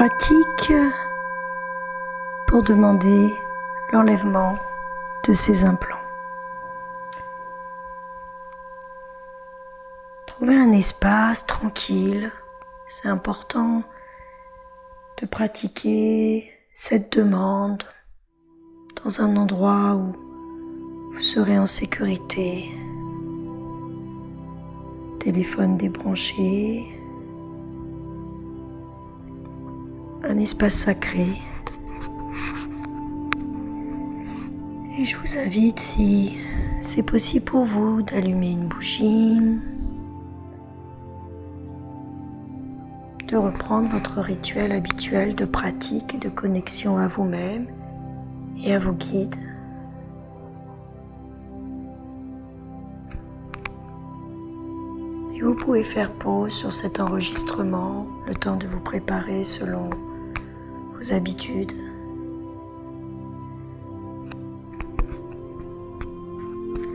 pratique pour demander l'enlèvement de ces implants. Trouvez un espace tranquille. C'est important de pratiquer cette demande dans un endroit où vous serez en sécurité. Téléphone débranché. Un espace sacré. Et je vous invite, si c'est possible pour vous, d'allumer une bougie, de reprendre votre rituel habituel de pratique et de connexion à vous-même et à vos guides. Et vous pouvez faire pause sur cet enregistrement, le temps de vous préparer selon vos habitudes.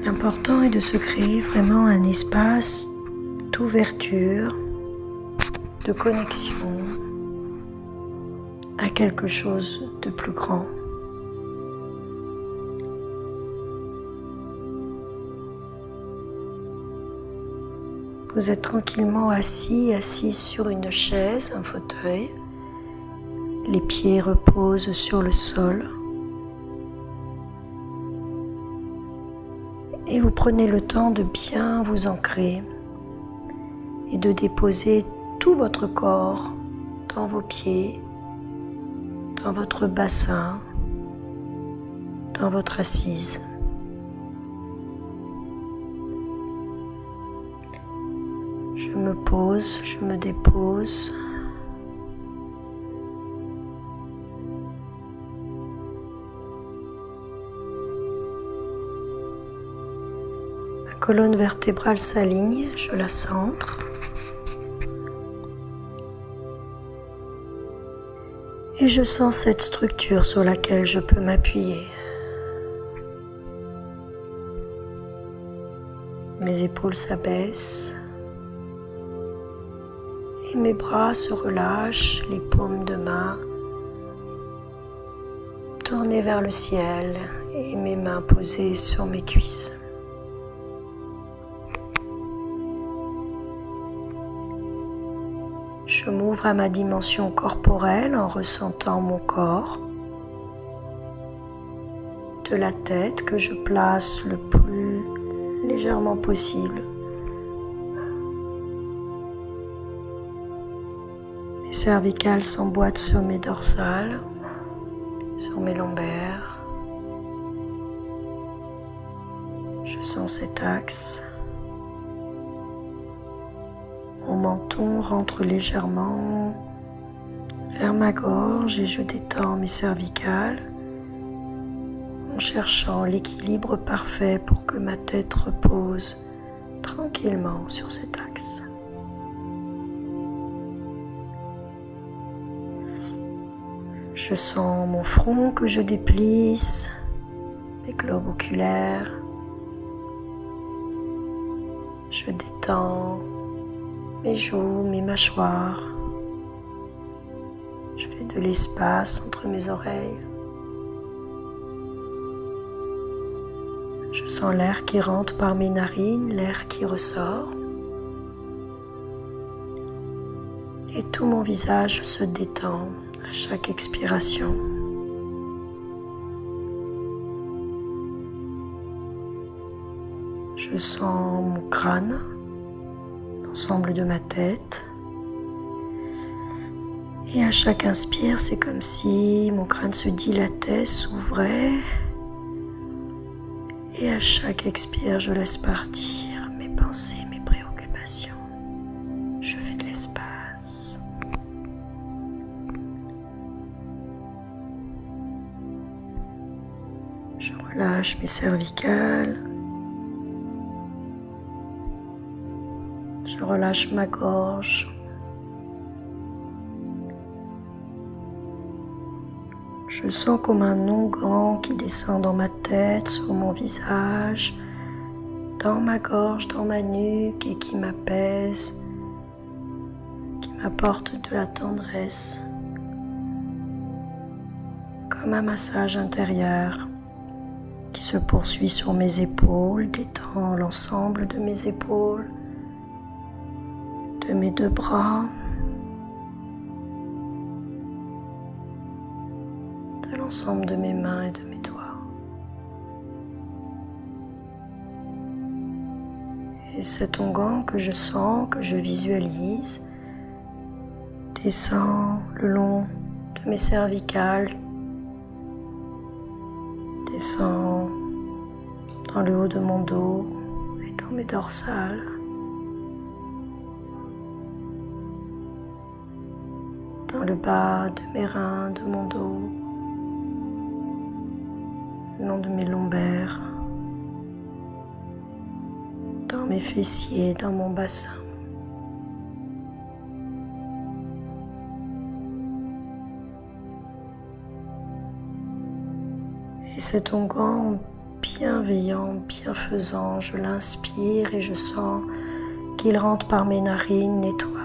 L'important est de se créer vraiment un espace d'ouverture, de connexion à quelque chose de plus grand. Vous êtes tranquillement assise sur une chaise, un fauteuil. Les pieds reposent sur le sol. Et vous prenez le temps de bien vous ancrer et de déposer tout votre corps dans vos pieds, dans votre bassin, dans votre assise. Je me pose, je me dépose. Ma colonne vertébrale s'aligne, je la centre. Et je sens cette structure sur laquelle je peux m'appuyer. Mes épaules s'abaissent. Et mes bras se relâchent, les paumes de main tournées vers le ciel et mes mains posées sur mes cuisses. Je m'ouvre à ma dimension corporelle en ressentant mon corps, de la tête que je place le plus légèrement possible. Mes cervicales s'emboîtent sur mes dorsales, sur mes lombaires. Je sens cet axe. Mon menton rentre légèrement vers ma gorge et je détends mes cervicales en cherchant l'équilibre parfait pour que ma tête repose tranquillement sur cet axe. Je sens mon front que je déplisse, mes globes oculaires. Je détends mes joues, mes mâchoires. Je fais de l'espace entre mes oreilles. Je sens l'air qui rentre par mes narines, l'air qui ressort. Et tout mon visage se détend à chaque expiration. Je sens mon crâne, l'ensemble de ma tête. Et à chaque inspire, c'est comme si mon crâne se dilatait, s'ouvrait. Et à chaque expire, je laisse partir mes pensées, mes préoccupations. Je fais de l'espace. Je relâche mes cervicales. Je relâche ma gorge. Je sens comme un onguent qui descend dans ma tête, sur mon visage, dans ma gorge, dans ma nuque et qui m'apaise, qui m'apporte de la tendresse, comme un massage intérieur qui se poursuit sur mes épaules, détend l'ensemble de mes épaules, de mes deux bras, de l'ensemble de mes mains et de mes doigts. Et cet onguent que je sens, que je visualise, descend le long de mes cervicales, descend dans le haut de mon dos et dans mes dorsales. Dans le bas de mes reins, de mon dos, le long de mes lombaires, dans mes fessiers, dans mon bassin. Et cet onguent bienveillant, bienfaisant, je l'inspire et je sens qu'il rentre par mes narines, nettoie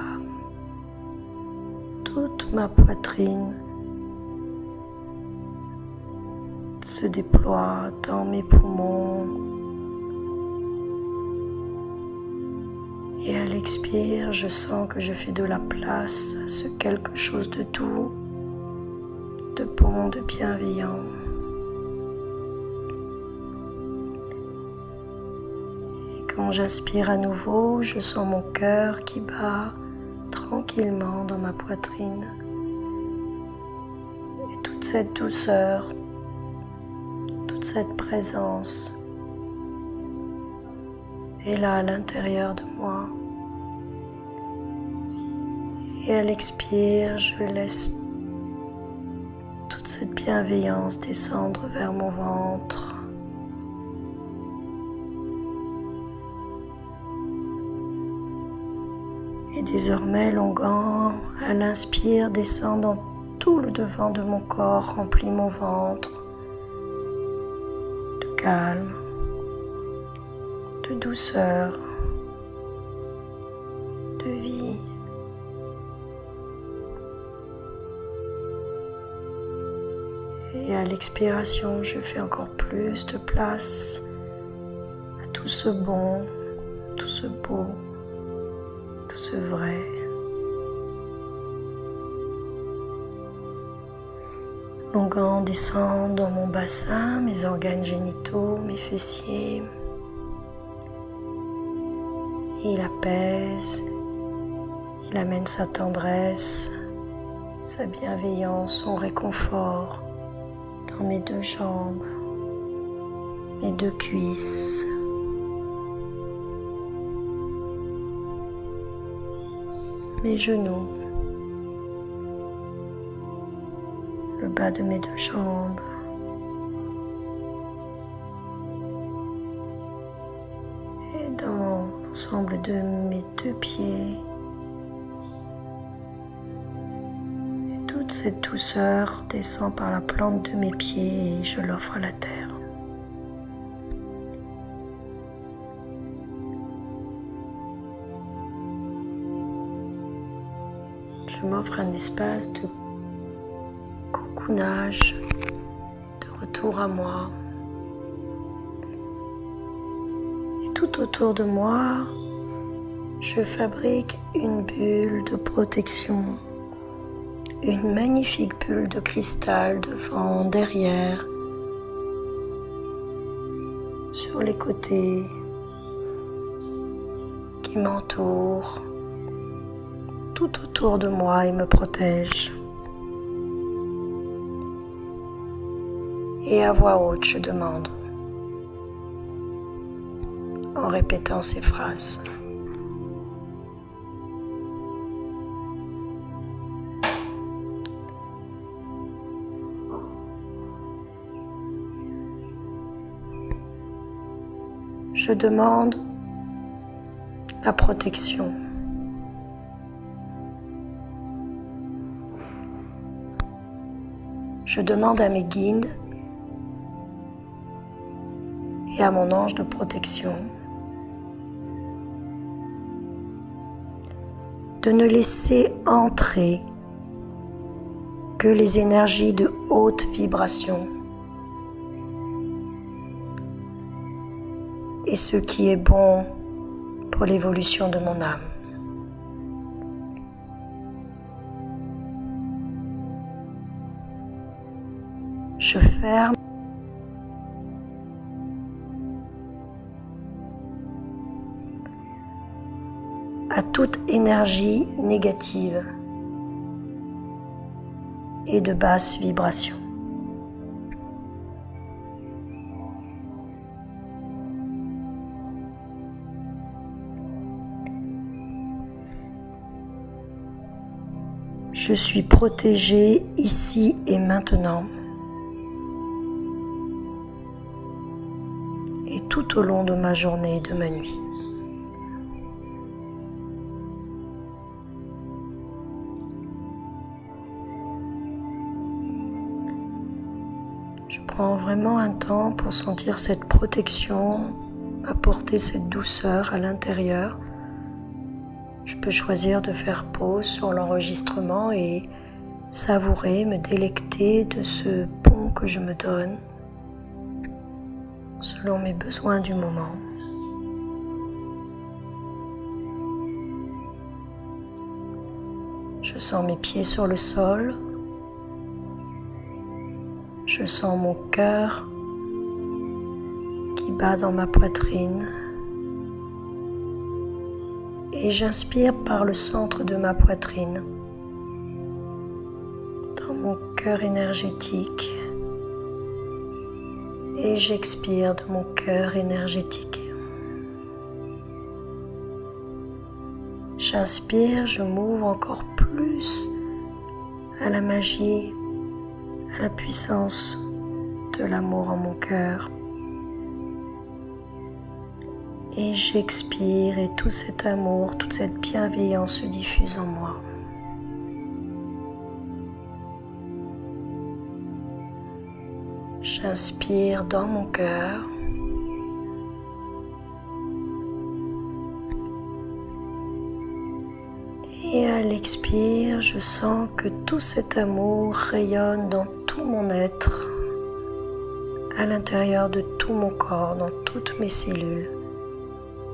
toute ma poitrine, se déploie dans mes poumons. Et à l'expire, je sens que je fais de la place à ce quelque chose de doux, de bon, de bienveillant. Et quand j'inspire à nouveau, je sens mon cœur qui bat tranquillement dans ma poitrine. Et toute cette douceur, toute cette présence est là à l'intérieur de moi. Et à l'expire, je laisse toute cette bienveillance descendre vers mon ventre. Et désormais, l'onguent, à l'inspire, descend dans tout le devant de mon corps, remplit mon ventre de calme, de douceur, de vie. Et à l'expiration, je fais encore plus de place à tout ce bon, tout ce beau, tout ce vrai. L'onguent descend dans mon bassin, mes organes génitaux, mes fessiers. Il apaise, il amène sa tendresse, sa bienveillance, son réconfort dans mes deux jambes, mes deux cuisses. Mes genoux, le bas de mes deux jambes, et dans l'ensemble de mes deux pieds. Et toute cette douceur descend par la plante de mes pieds et je l'offre à la terre. Je m'offre un espace de cocoonage, de retour à moi. Et tout autour de moi, je fabrique une bulle de protection. Une magnifique bulle de cristal devant, derrière, sur les côtés, qui m'entoure tout autour de moi et me protège. Et à voix haute, je demande, en répétant ces phrases. Je demande la protection. Je demande à mes guides et à mon ange de protection de ne laisser entrer que les énergies de haute vibration et ce qui est bon pour l'évolution de mon âme. Je ferme à toute énergie négative et de basse vibration. Je suis protégée ici et maintenant et tout au long de ma journée et de ma nuit. Je prends vraiment un temps pour sentir cette protection, apporter cette douceur à l'intérieur. Je peux choisir de faire pause sur l'enregistrement et savourer, me délecter de ce pont que je me donne selon mes besoins du moment. Je sens mes pieds sur le sol. Je sens mon cœur qui bat dans ma poitrine. Et j'inspire par le centre de ma poitrine, dans mon cœur énergétique, et j'expire de mon cœur énergétique. J'inspire, je m'ouvre encore plus à la magie, à la puissance de l'amour en mon cœur. Et j'expire et tout cet amour, toute cette bienveillance se diffuse en moi. J'inspire dans mon cœur. Et à l'expire, je sens que tout cet amour rayonne dans tout mon être, à l'intérieur de tout mon corps, dans toutes mes cellules.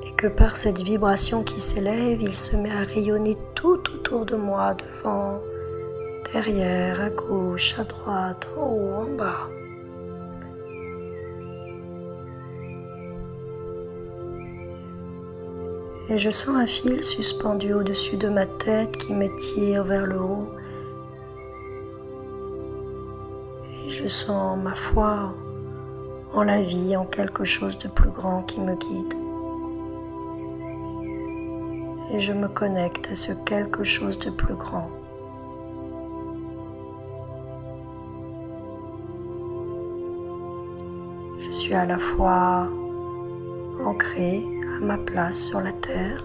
Et que par cette vibration qui s'élève, il se met à rayonner tout autour de moi, devant, derrière, à gauche, à droite, en haut, en bas. Et je sens un fil suspendu au-dessus de ma tête qui m'étire vers le haut. Et je sens ma foi en la vie, en quelque chose de plus grand qui me guide. Et je me connecte à ce quelque chose de plus grand. Je suis à la fois ancrée à ma place sur la terre,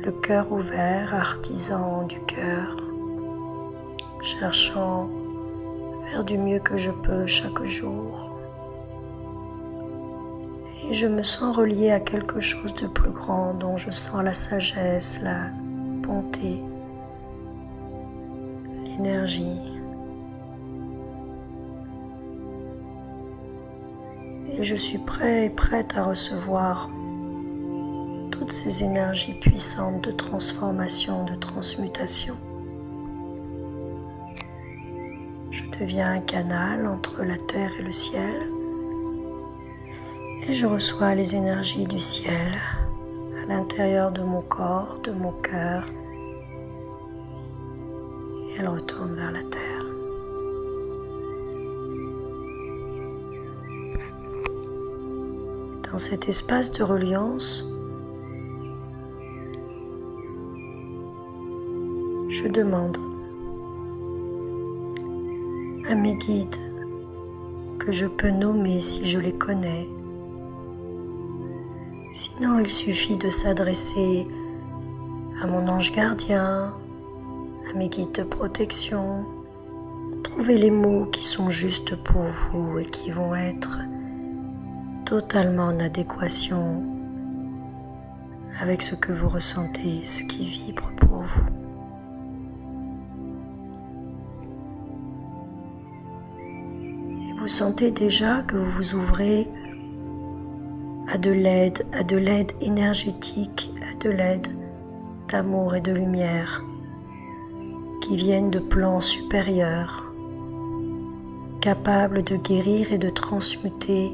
le cœur ouvert, artisan du cœur, cherchant à faire du mieux que je peux chaque jour. Et je me sens reliée à quelque chose de plus grand dont je sens la sagesse, la bonté, l'énergie. Et je suis prêt et prête à recevoir toutes ces énergies puissantes de transformation, de transmutation. Je deviens un canal entre la terre et le ciel. Et je reçois les énergies du ciel à l'intérieur de mon corps, de mon cœur. Et elles retournent vers la terre. Dans cet espace de reliance, je demande à mes guides que je peux nommer si je les connais. Sinon, il suffit de s'adresser à mon ange gardien, à mes guides de protection. Trouvez les mots qui sont justes pour vous et qui vont être totalement en adéquation avec ce que vous ressentez, ce qui vibre pour vous. vous sentez déjà que vous vous ouvrez à de l'aide énergétique, à de l'aide d'amour et de lumière qui viennent de plans supérieurs, capables de guérir et de transmuter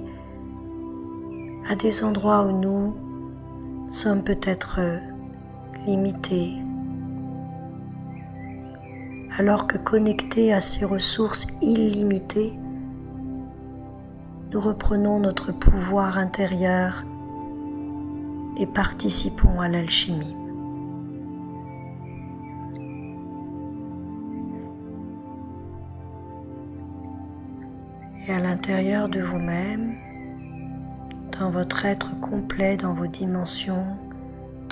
à des endroits où nous sommes peut-être limités, alors que connectés à ces ressources illimitées, nous reprenons notre pouvoir intérieur et participons à l'alchimie. Et à l'intérieur de vous-même, dans votre être complet, dans vos dimensions,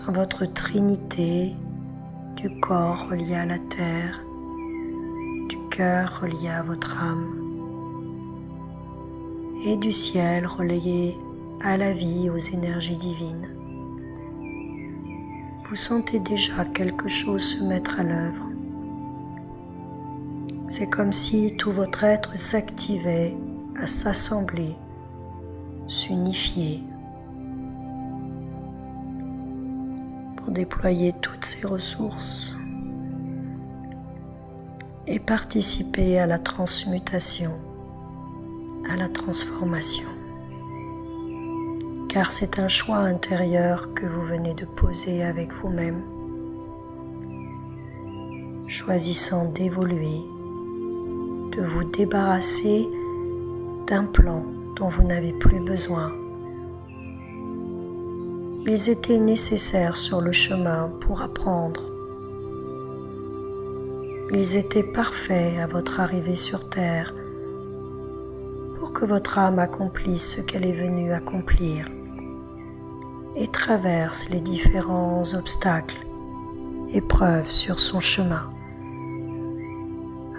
dans votre trinité, du corps relié à la terre, du cœur relié à votre âme, et du ciel relié à la vie, aux énergies divines. Vous sentez déjà quelque chose se mettre à l'œuvre. C'est comme si tout votre être s'activait à s'assembler, s'unifier, pour déployer toutes ses ressources et participer à la transmutation, à la transformation. Car c'est un choix intérieur que vous venez de poser avec vous-même, choisissant d'évoluer, de vous débarrasser d'un plan dont vous n'avez plus besoin. Ils étaient nécessaires sur le chemin pour apprendre. Ils étaient parfaits à votre arrivée sur terre pour que votre âme accomplisse ce qu'elle est venue accomplir et traverse les différents obstacles, épreuves sur son chemin,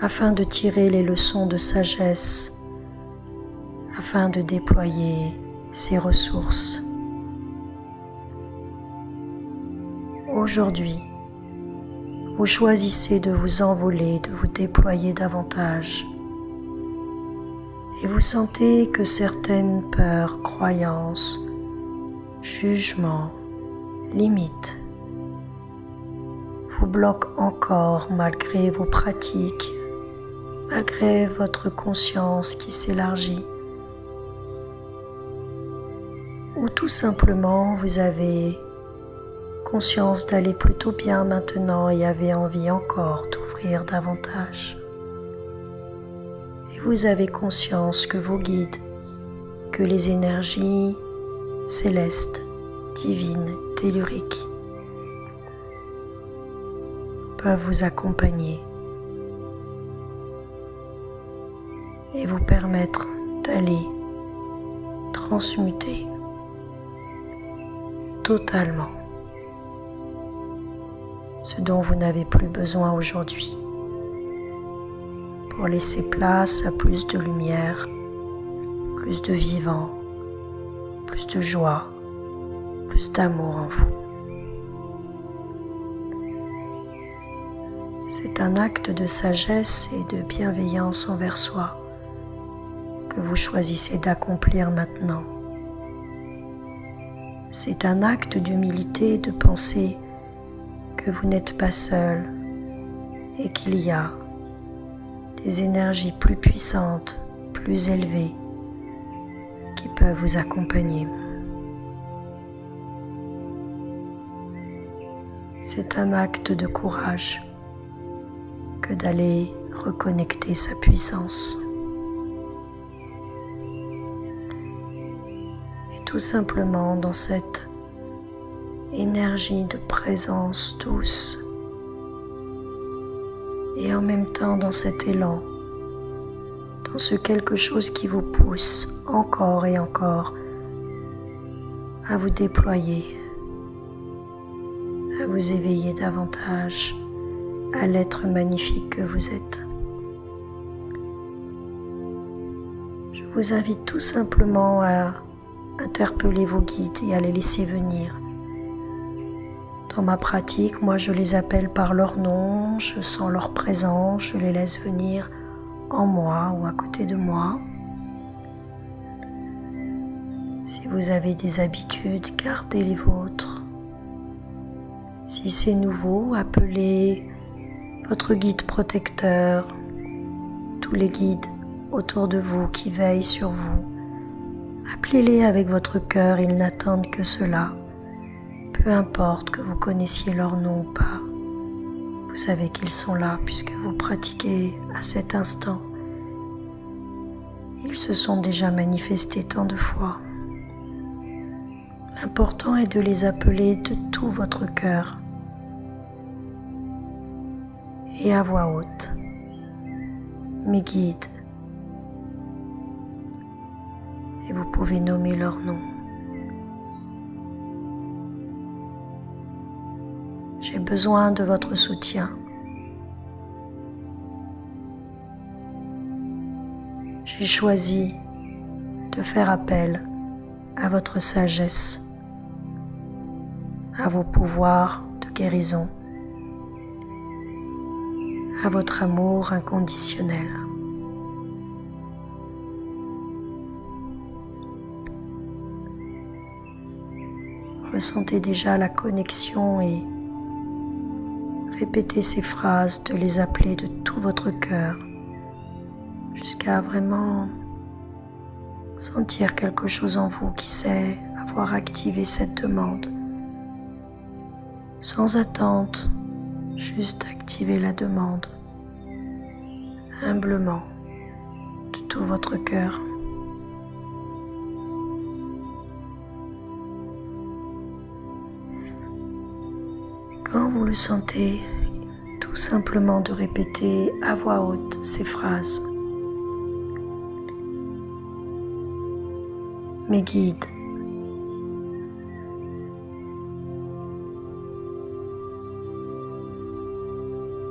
afin de tirer les leçons de sagesse, afin de déployer ses ressources. Aujourd'hui, vous choisissez de vous envoler, de vous déployer davantage. Et vous sentez que certaines peurs, croyances, jugements, limites vous bloquent encore malgré vos pratiques, malgré votre conscience qui s'élargit. Ou tout simplement vous avez conscience d'aller plutôt bien maintenant et avez envie encore d'ouvrir davantage. Et vous avez conscience que vos guides, que les énergies célestes, divines, telluriques peuvent vous accompagner et vous permettre d'aller transmuter totalement ce dont vous n'avez plus besoin aujourd'hui, pour laisser place à plus de lumière, plus de vivant, plus de joie, plus d'amour en vous. C'est un acte de sagesse et de bienveillance envers soi que vous choisissez d'accomplir maintenant. C'est un acte d'humilité de penser que vous n'êtes pas seul et qu'il y a des énergies plus puissantes, plus élevées qui peuvent vous accompagner. C'est un acte de courage que d'aller reconnecter sa puissance. Et tout simplement dans cette énergie de présence douce et en même temps dans cet élan, dans ce quelque chose qui vous pousse encore et encore à vous déployer, à vous éveiller davantage à l'être magnifique que vous êtes. Je vous invite tout simplement à interpeller vos guides et à les laisser venir. Dans ma pratique, moi je les appelle par leur nom, je sens leur présence, je les laisse venir en moi ou à côté de moi. Si vous avez des habitudes, gardez les vôtres. Si c'est nouveau, appelez votre guide protecteur, tous les guides autour de vous qui veillent sur vous. Appelez-les avec votre cœur, ils n'attendent que cela. Peu importe que vous connaissiez leur nom ou pas, vous savez qu'ils sont là puisque vous pratiquez à cet instant. Ils se sont déjà manifestés tant de fois. L'important est de les appeler de tout votre cœur et à voix haute. Mes guides. Et vous pouvez nommer leur nom. J'ai besoin de votre soutien. J'ai choisi de faire appel à votre sagesse, à vos pouvoirs de guérison, à votre amour inconditionnel. Ressentez déjà la connexion et répétez ces phrases, de les appeler de tout votre cœur jusqu'à vraiment sentir quelque chose en vous qui sait avoir activé cette demande. Sans attente, juste activer la demande, humblement, de tout votre cœur. Quand vous le sentez, tout simplement de répéter à voix haute ces phrases. Mes guides.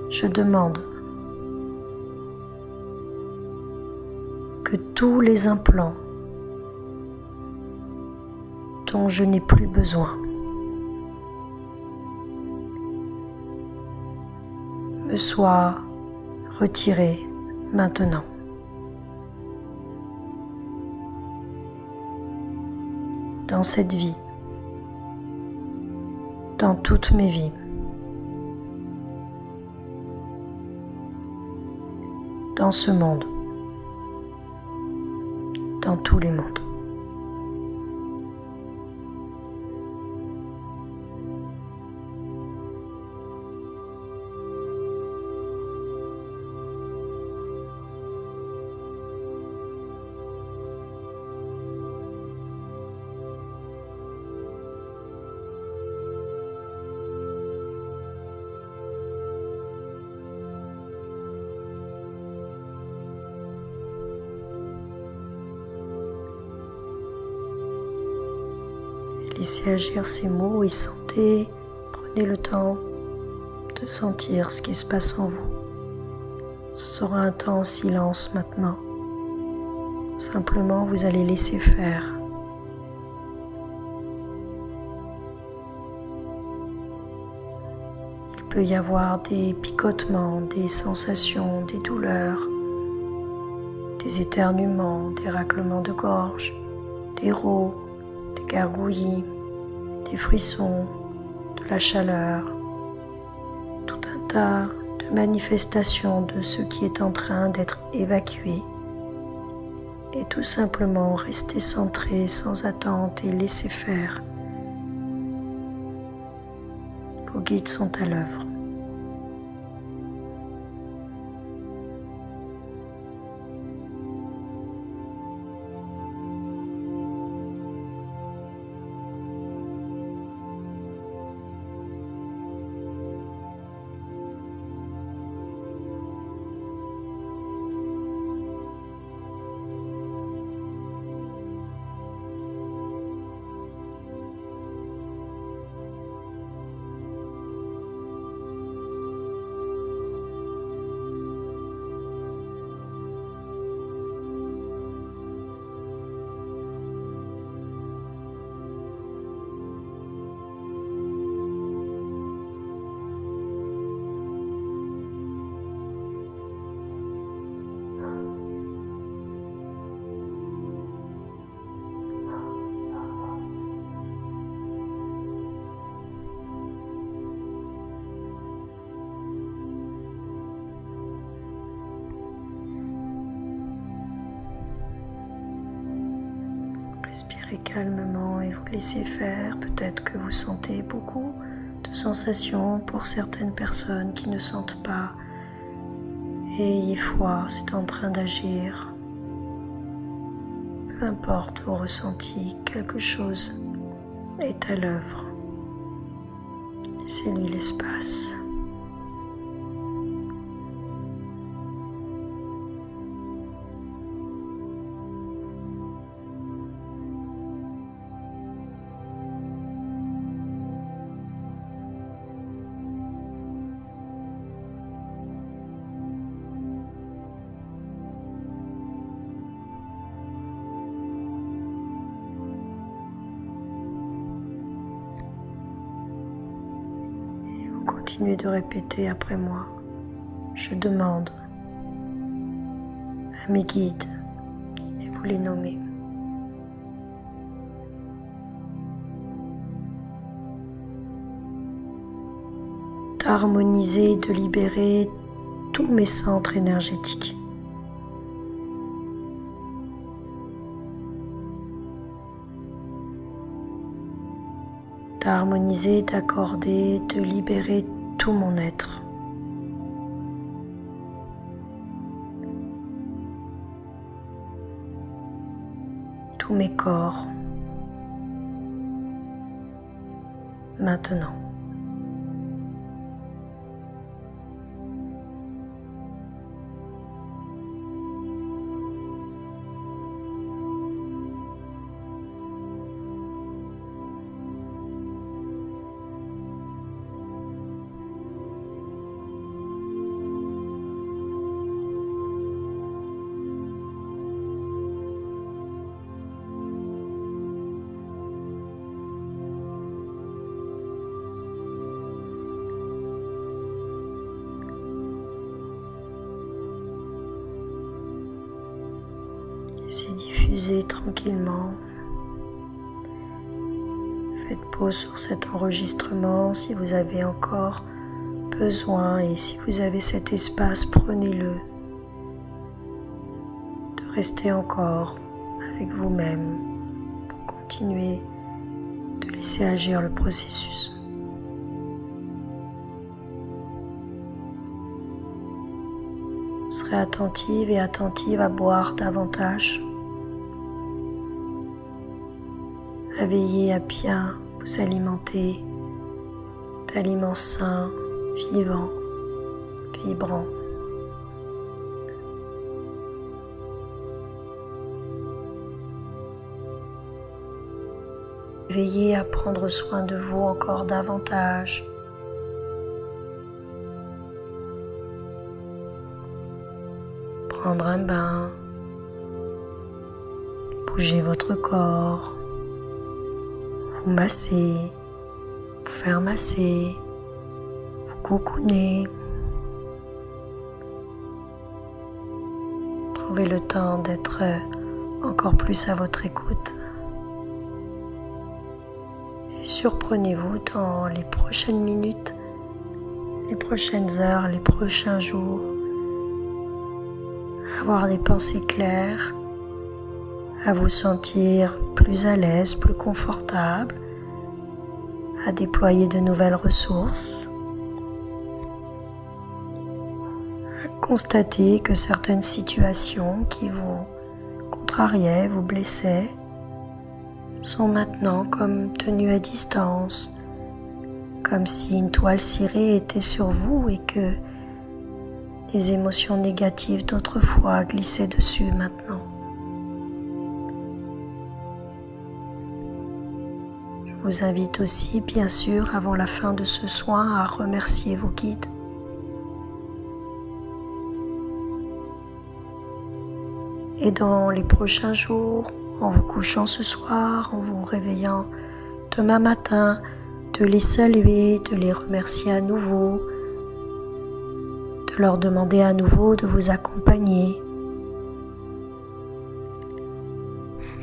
Je demande que tous les implants dont je n'ai plus besoin me soient retirés maintenant. Dans cette vie, dans toutes mes vies, dans ce monde, dans tous les mondes. Laissez agir ces mots et sentez, prenez le temps de sentir ce qui se passe en vous. Ce sera un temps en silence maintenant. Simplement, vous allez laisser faire. Il peut y avoir des picotements, des sensations, des douleurs, des éternuements, des raclements de gorge, des rôs, des gargouillis, des frissons, de la chaleur, tout un tas de manifestations de ce qui est en train d'être évacué. Et tout simplement rester centré sans attente et laisser faire. Vos guides sont à l'œuvre. Respirez calmement et vous laissez faire. Peut-être que vous sentez beaucoup de sensations pour certaines personnes qui ne sentent pas. Ayez foi, c'est en train d'agir. Peu importe vos ressentis, quelque chose est à l'œuvre. Laissez-lui l'espace. Continuez de répéter après moi. Je demande à mes guides, et vous les nommez. D'harmoniser, de libérer tous mes centres énergétiques. D'harmoniser, d'accorder, de libérer tout mon être. Tous mes corps. Maintenant. Laissez diffuser tranquillement. Faites pause sur cet enregistrement si vous avez encore besoin et si vous avez cet espace, prenez-le. De rester encore avec vous-même pour continuer de laisser agir le processus. Vous serez attentive et attentive à boire davantage, à veiller à bien vous alimenter d'aliments sains, vivants, vibrants. Veillez à prendre soin de vous encore davantage. Prendre un bain, bouger votre corps, vous masser, vous faire masser, vous cocooner. Trouvez le temps d'être encore plus à votre écoute. Et surprenez-vous dans les prochaines minutes, les prochaines heures, les prochains jours, à avoir des pensées claires, à vous sentir plus à l'aise, plus confortable, à déployer de nouvelles ressources, à constater que certaines situations qui vous contrariaient, vous blessaient, sont maintenant comme tenues à distance, comme si une toile cirée était sur vous et que les émotions négatives d'autrefois glissaient dessus maintenant. Je vous invite aussi, bien sûr, avant la fin de ce soin, à remercier vos guides. Et dans les prochains jours, en vous couchant ce soir, en vous réveillant demain matin, de les saluer, de les remercier à nouveau, de leur demander à nouveau de vous accompagner.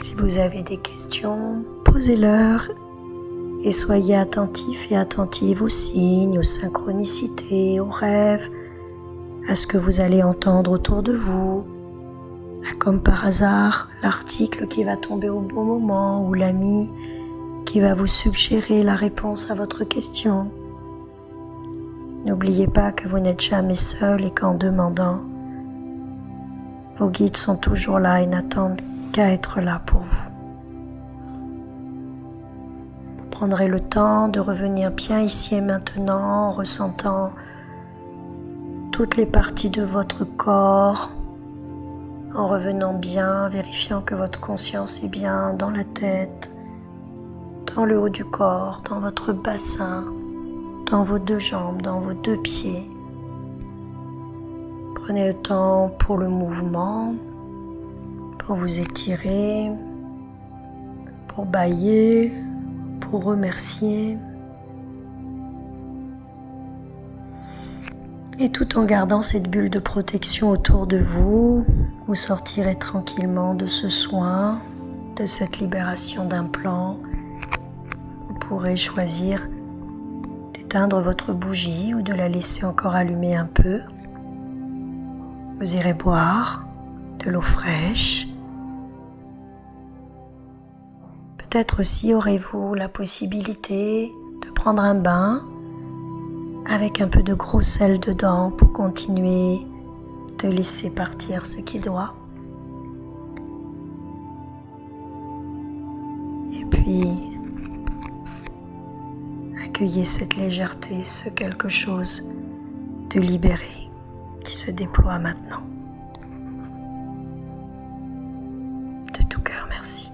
Si vous avez des questions, posez-leur et soyez attentifs et attentives aux signes, aux synchronicités, aux rêves, à ce que vous allez entendre autour de vous, Comme par hasard, l'article qui va tomber au bon moment ou l'ami qui va vous suggérer la réponse à votre question. N'oubliez pas que vous n'êtes jamais seul et qu'en demandant, vos guides sont toujours là et n'attendent qu'à être là pour vous. Vous prendrez le temps de revenir bien ici et maintenant en ressentant toutes les parties de votre corps, en revenant bien, vérifiant que votre conscience est bien dans la tête, dans le haut du corps, dans votre bassin, dans vos deux jambes, dans vos deux pieds. Prenez le temps pour le mouvement, pour vous étirer, pour bâiller, pour remercier. Et tout en gardant cette bulle de protection autour de vous, vous sortirez tranquillement de ce soin, de cette libération d'implant. Vous pourrez choisir d'éteindre votre bougie ou de la laisser encore allumer un peu. Vous irez boire de l'eau fraîche. Peut-être aussi aurez-vous la possibilité de prendre un bain avec un peu de gros sel dedans pour continuer de laisser partir ce qui doit. Et puis, accueillez cette légèreté, ce quelque chose de libéré qui se déploie maintenant. De tout cœur, merci.